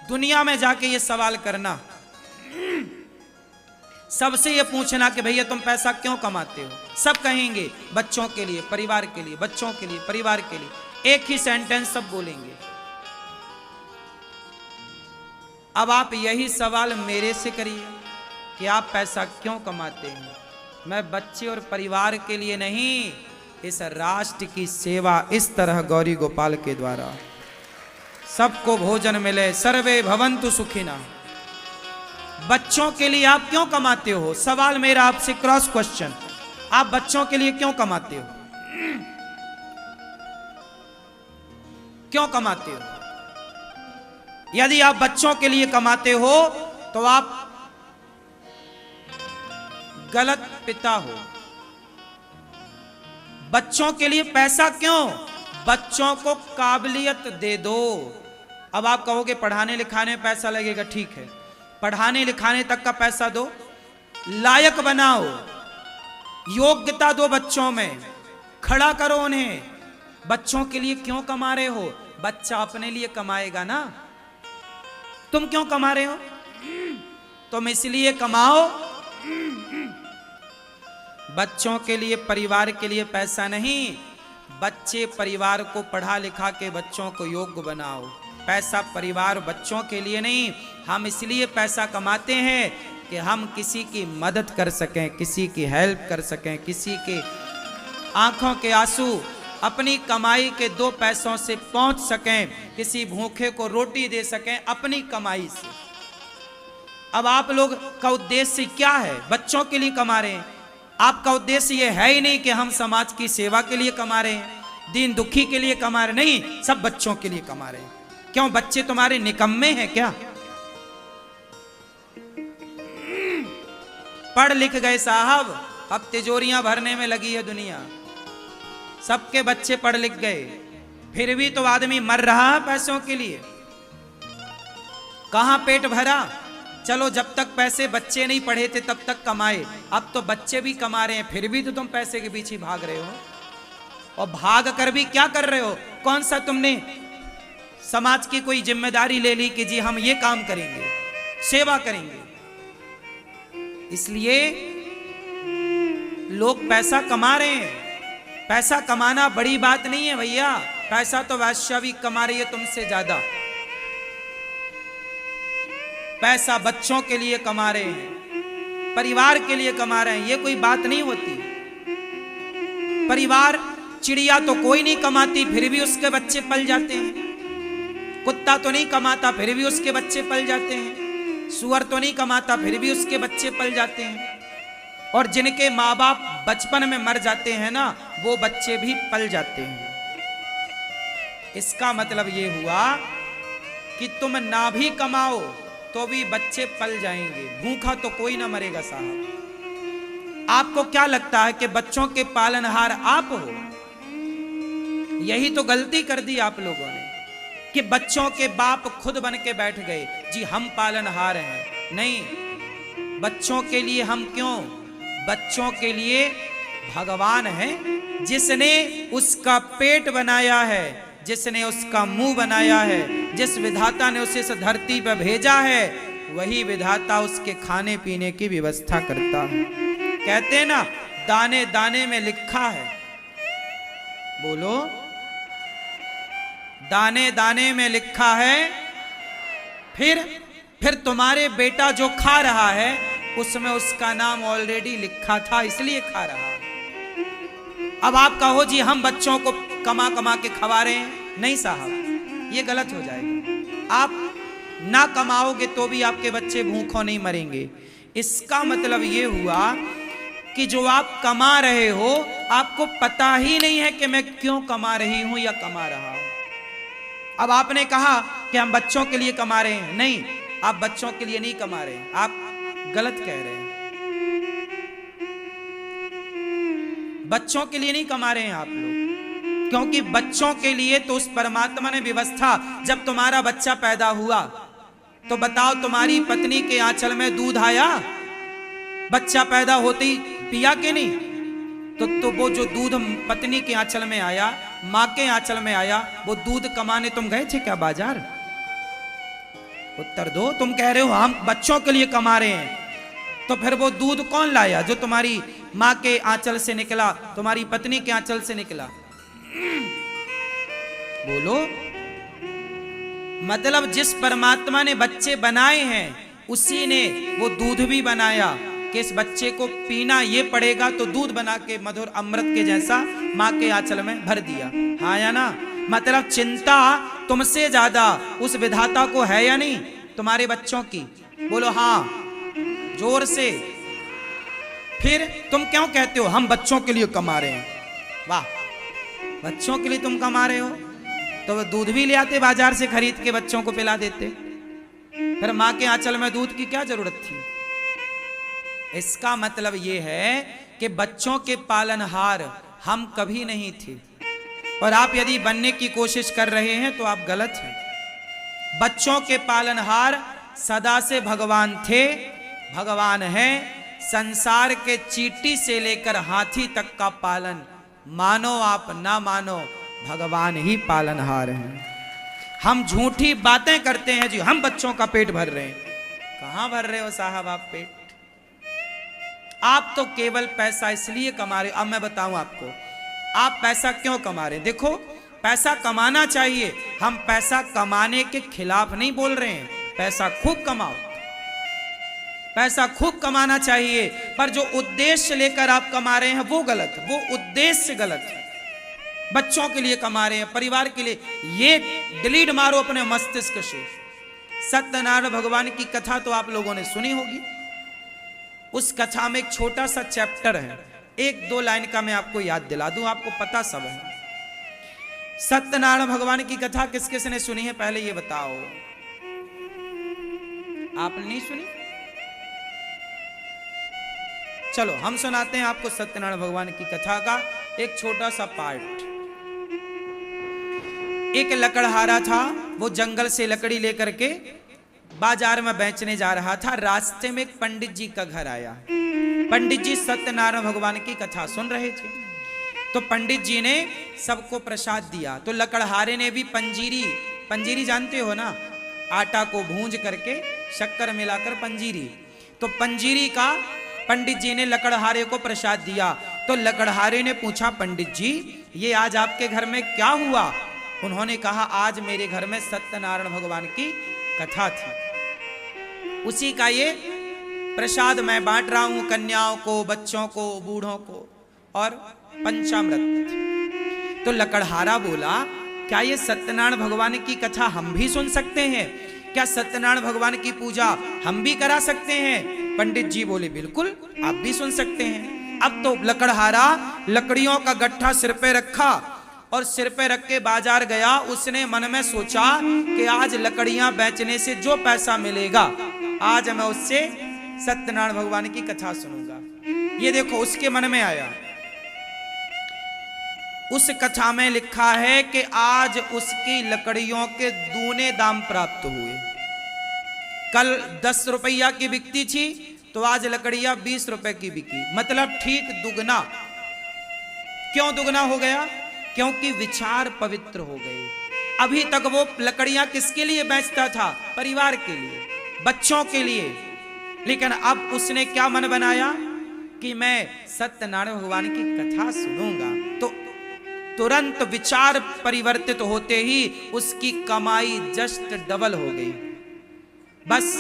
दुनिया में जाके ये सवाल करना, सबसे ये पूछना कि भैया तुम पैसा क्यों कमाते हो। सब कहेंगे बच्चों के लिए, परिवार के लिए, बच्चों के लिए, परिवार के लिए। एक ही सेंटेंस सब बोलेंगे। अब आप यही सवाल मेरे से करिए कि आप पैसा क्यों कमाते हैं। मैं बच्चे और परिवार के लिए नहीं, इस राष्ट्र की सेवा इस तरह गौरी गोपाल के द्वारा सबको भोजन मिले, सर्वे भवन्तु सुखिना। बच्चों के लिए आप क्यों कमाते हो? सवाल मेरा आपसे, क्रॉस क्वेश्चन। आप बच्चों के लिए क्यों कमाते हो? क्यों कमाते हो? यदि आप बच्चों के लिए कमाते हो तो आप गलत पिता हो। बच्चों के लिए पैसा क्यों? बच्चों को काबिलियत दे दो। अब आप कहोगे पढ़ाने लिखाने में पैसा लगेगा, ठीक है, पढ़ाने लिखाने तक का पैसा दो, लायक बनाओ, योग्यता दो, बच्चों में खड़ा करो उन्हें। बच्चों के लिए क्यों कमा रहे हो? बच्चा अपने लिए कमाएगा ना। तुम क्यों कमा रहे हो? तुम इसलिए कमाओ, बच्चों के लिए, परिवार के लिए पैसा नहीं। बच्चे परिवार को पढ़ा लिखा के बच्चों को योग्य बनाओ। पैसा परिवार बच्चों के लिए नहीं। हम इसलिए पैसा कमाते हैं कि हम किसी की मदद कर सकें, किसी की हेल्प कर सकें, किसी के आंखों के आंसू अपनी कमाई के 2 पैसों से पहुंच सकें, किसी भूखे को रोटी दे सकें अपनी कमाई से। अब आप लोग का उद्देश्य क्या है? बच्चों के लिए कमा रहे हैं। आपका उद्देश्य ये है ही नहीं कि हम समाज की सेवा के लिए कमा रहे हैं, दीन दुखी के लिए कमा रहे, नहीं, सब बच्चों के लिए कमा रहे हैं। क्यों? बच्चे तुम्हारे निकम्मे हैं क्या? पढ़ लिख गए साहब, अब तिजोरियां भरने में लगी है दुनिया। सबके बच्चे पढ़ लिख गए, फिर भी तो आदमी मर रहा है पैसों के लिए। कहां पेट भरा? चलो जब तक पैसे बच्चे नहीं पढ़े थे तब तक कमाए, अब तो बच्चे भी कमा रहे हैं, फिर भी तो तुम पैसे के पीछे भाग रहे हो। और भाग कर भी क्या कर रहे हो? कौन सा तुमने समाज की कोई जिम्मेदारी ले ली कि जी हम ये काम करेंगे, सेवा करेंगे। इसलिए लोग पैसा कमा रहे हैं। पैसा कमाना बड़ी बात नहीं है भैया। पैसा तो वैश्या भी कमा रही है तुमसे ज्यादा। पैसा बच्चों के लिए कमा रहे हैं, परिवार के लिए कमा रहे हैं, ये कोई बात नहीं होती। परिवार, चिड़िया तो कोई नहीं कमाती फिर भी उसके बच्चे पल जाते हैं। कुत्ता तो नहीं कमाता फिर भी उसके बच्चे पल जाते हैं। सुअर तो नहीं कमाता फिर भी उसके बच्चे पल जाते हैं। और जिनके माँ बाप बचपन में मर जाते हैं ना, वो बच्चे भी पल जाते हैं। इसका मतलब ये हुआ कि तुम ना भी कमाओ तो भी बच्चे पल जाएंगे। भूखा तो कोई ना मरेगा साहब। आपको क्या लगता है कि बच्चों के पालनहार आप हो? यही तो गलती कर दी आप लोगों ने कि बच्चों के बाप खुद बन के बैठ गए, जी हम पालनहार हैं। नहीं, बच्चों के लिए हम क्यों? बच्चों के लिए भगवान है, जिसने उसका पेट बनाया है, जिसने उसका मुंह बनाया है, जिस विधाता ने उसे इस धरती पर भेजा है, वही विधाता उसके खाने पीने की व्यवस्था करता है। कहते हैं ना, दाने दाने में लिखा है। बोलो, दाने दाने में लिखा है। फिर तुम्हारे बेटा जो खा रहा है उसमें उसका नाम ऑलरेडी लिखा था, इसलिए खा रहा। अब आप कहो जी हम बच्चों को कमा कमा के खवा रहे हैं, नहीं साहब, ये गलत हो जाएगा। आप ना कमाओगे तो भी आपके बच्चे भूखों नहीं मरेंगे। इसका मतलब ये हुआ कि जो आप कमा रहे हो, आपको पता ही नहीं है कि मैं क्यों कमा रही हूं या कमा रहा हूं। अब आपने कहा कि हम बच्चों के लिए कमा रहे हैं, नहीं, आप बच्चों के लिए नहीं कमा रहे हैं, आप गलत कह रहे हैं। बच्चों के लिए नहीं कमा रहे हैं आप लोग, क्योंकि बच्चों के लिए तो उस परमात्मा ने व्यवस्था, जब तुम्हारा बच्चा पैदा हुआ तो बताओ तुम्हारी पत्नी के आंचल में दूध आया? बच्चा पैदा होते ही पिया के नहीं? तो वो जो दूध पत्नी के आंचल में आया, माँ के आंचल में आया, वो दूध कमाने तुम गए थे क्या बाजार? उत्तर दो। तुम कह रहे हो हम बच्चों के लिए कमा रहे हैं, तो फिर वो दूध कौन लाया जो तुम्हारी माँ के आंचल से निकला, तुम्हारी पत्नी के आंचल से निकला? बोलो। मतलब जिस परमात्मा ने बच्चे बनाए हैं उसी ने वो दूध भी बनाया कि इस बच्चे को पीना ये पड़ेगा, तो दूध बना के मधुर अमृत के जैसा माँ के आंचल में भर दिया। हाँ या ना? मतलब चिंता तुमसे ज्यादा उस विधाता को है या नहीं तुम्हारे बच्चों की? बोलो हाँ जोर से। फिर तुम क्यों कहते हो हम बच्चों के लिए कमा रहे हैं? वाह, बच्चों के लिए तुम कमा रहे हो तो वो दूध भी ले आते बाजार से खरीद के बच्चों को पिला देते, फिर माँ के आंचल में दूध की क्या जरूरत थी? इसका मतलब ये है कि बच्चों के पालनहार हम कभी नहीं थे, और आप यदि बनने की कोशिश कर रहे हैं तो आप गलत हैं। बच्चों के पालनहार सदा से भगवान थे, भगवान हैं। संसार के चींटी से लेकर हाथी तक का पालन, मानो आप ना मानो, भगवान ही पालनहार हैं। हम झूठी बातें करते हैं जी, हम बच्चों का पेट भर रहे हैं। कहां भर रहे हो साहब आप पेट? आप तो केवल पैसा इसलिए कमा रहे हो। अब मैं बताऊं आपको आप पैसा क्यों कमा रहे हैं। देखो, पैसा कमाना चाहिए, हम पैसा कमाने के खिलाफ नहीं बोल रहे हैं। पैसा खूब कमाओ, पैसा खूब कमाना चाहिए, पर जो उद्देश्य लेकर आप कमा रहे हैं वो गलत, वो उद्देश्य गलत है। बच्चों के लिए कमा रहे हैं, परिवार के लिए, ये डिलीट मारो अपने मस्तिष्क से। सत्यनारायण भगवान की कथा तो आप लोगों ने सुनी होगी। उस कथा में एक छोटा सा चैप्टर है, एक दो लाइन का मैं आपको याद दिला दूं, आपको पता सब है। सत्यनारायण भगवान की कथा किस किस ने सुनी है पहले ये बताओ। आपने नहीं सुनी? चलो हम सुनाते हैं आपको सत्यनारायण भगवान की कथा का एक छोटा सा पार्ट। एक लकड़हारा था, वो जंगल से लकड़ी लेकर के बाजार में बेचने जा रहा था। रास्ते में एक पंडित जी का घर आया। पंडित जी सत्यनारायण भगवान की कथा सुन रहे थे, तो पंडित जी ने सबको प्रसाद दिया। तो लकड़हारे ने भी पंजीरी, पंजीरी जानते हो ना, आटा को भूंज करके शक्कर मिलाकर पंजीरी, तो पंजीरी का पंडित जी ने लकड़हारे को प्रसाद दिया। तो लकड़हारे ने पूछा, पंडित जी ये आज आपके घर में क्या हुआ? उन्होंने कहा, आज मेरे घर में सत्यनारायण भगवान की कथा थी, उसी का ये प्रसाद मैं बांट रहा हूं कन्याओं को, बच्चों को, बूढ़ों को, और पंचामृत। तो लकड़हारा बोला, क्या ये सत्यनारायण भगवान की कथा हम भी सुन सकते हैं? क्या सत्यनारायण भगवान की पूजा हम भी करा सकते हैं? पंडित जी बोले, बिल्कुल आप भी सुन सकते हैं। अब तो लकड़हारा लकड़ियों का गट्ठा सिर पे रखा और सिर पे रख के बाजार गया। उसने मन में सोचा कि आज लकड़ियां बेचने से जो पैसा मिलेगा, आज मैं उससे सत्यनारायण भगवान की कथा सुनूंगा। ये देखो उसके मन में आया। उस कथा में लिखा है कि आज उसकी लकड़ियों के दूने दाम प्राप्त हुए। कल 10 रुपया की बिकती थी तो आज लकड़ियां 20 रुपए की बिकी, मतलब ठीक दुगना। क्यों दुगना हो गया? क्योंकि विचार पवित्र हो गए। अभी तक वो लकड़ियां किसके लिए बेचता था? परिवार के लिए, बच्चों के लिए। लेकिन अब उसने क्या मन बनाया कि मैं सत्यनारायण भगवान की कथा सुनूंगा। तो तुरंत विचार परिवर्तित होते ही उसकी कमाई जस्ट डबल हो गई। बस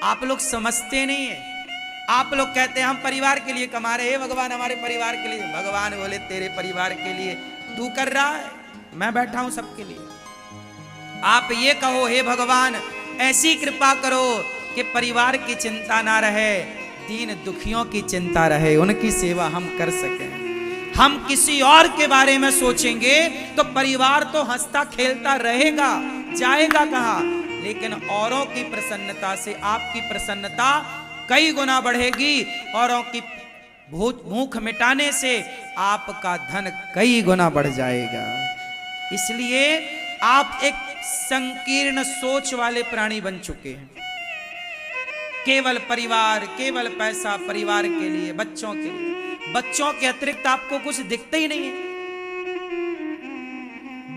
आप लोग समझते नहीं है। आप लोग कहते हैं हम परिवार के लिए कमा रहे हैं, भगवान हमारे परिवार के लिए। भगवान बोले, तेरे परिवार के लिए तू कर रहा है, मैं बैठा हूं सबके लिए। आप ये कहो, हे भगवान ऐसी कृपा करो कि परिवार की चिंता ना रहे, दीन दुखियों की चिंता रहे, उनकी सेवा हम कर सकें। हम किसी और के बारे में सोचेंगे तो परिवार तो हंसता खेलता रहेगा, जाएगा कहां? लेकिन औरों की प्रसन्नता से आपकी प्रसन्नता कई गुना बढ़ेगी। औरों की भूख मिटाने से आपका धन कई गुना बढ़ जाएगा। इसलिए आप एक संकीर्ण सोच वाले प्राणी बन चुके हैं। केवल परिवार, केवल पैसा, परिवार के लिए, बच्चों के लिए। बच्चों के अतिरिक्त आपको कुछ दिखता ही नहीं है।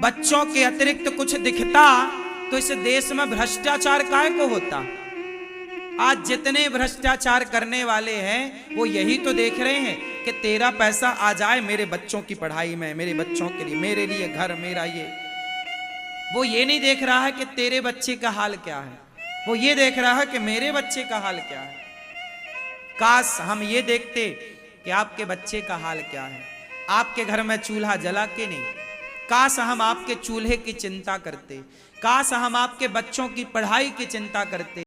बच्चों के अतिरिक्त कुछ दिखता तो इस देश में भ्रष्टाचार काहे को होता? आज जितने भ्रष्टाचार करने वाले हैं वो यही तो देख रहे हैं कि तेरा पैसा आ जाए मेरे बच्चों की पढ़ाई में, मेरे बच्चों के लिए, मेरे लिए घर, मेरा ये। वो ये नहीं देख रहा है कि तेरे बच्चे का हाल क्या है, वो ये देख रहा है कि मेरे बच्चे का हाल क्या है। काश हम ये देखते कि आपके बच्चे का हाल क्या है। आपके घर में चूल्हा जला के नहीं, काश हम आपके चूल्हे की चिंता करते, काश हम आपके बच्चों की पढ़ाई की चिंता करते।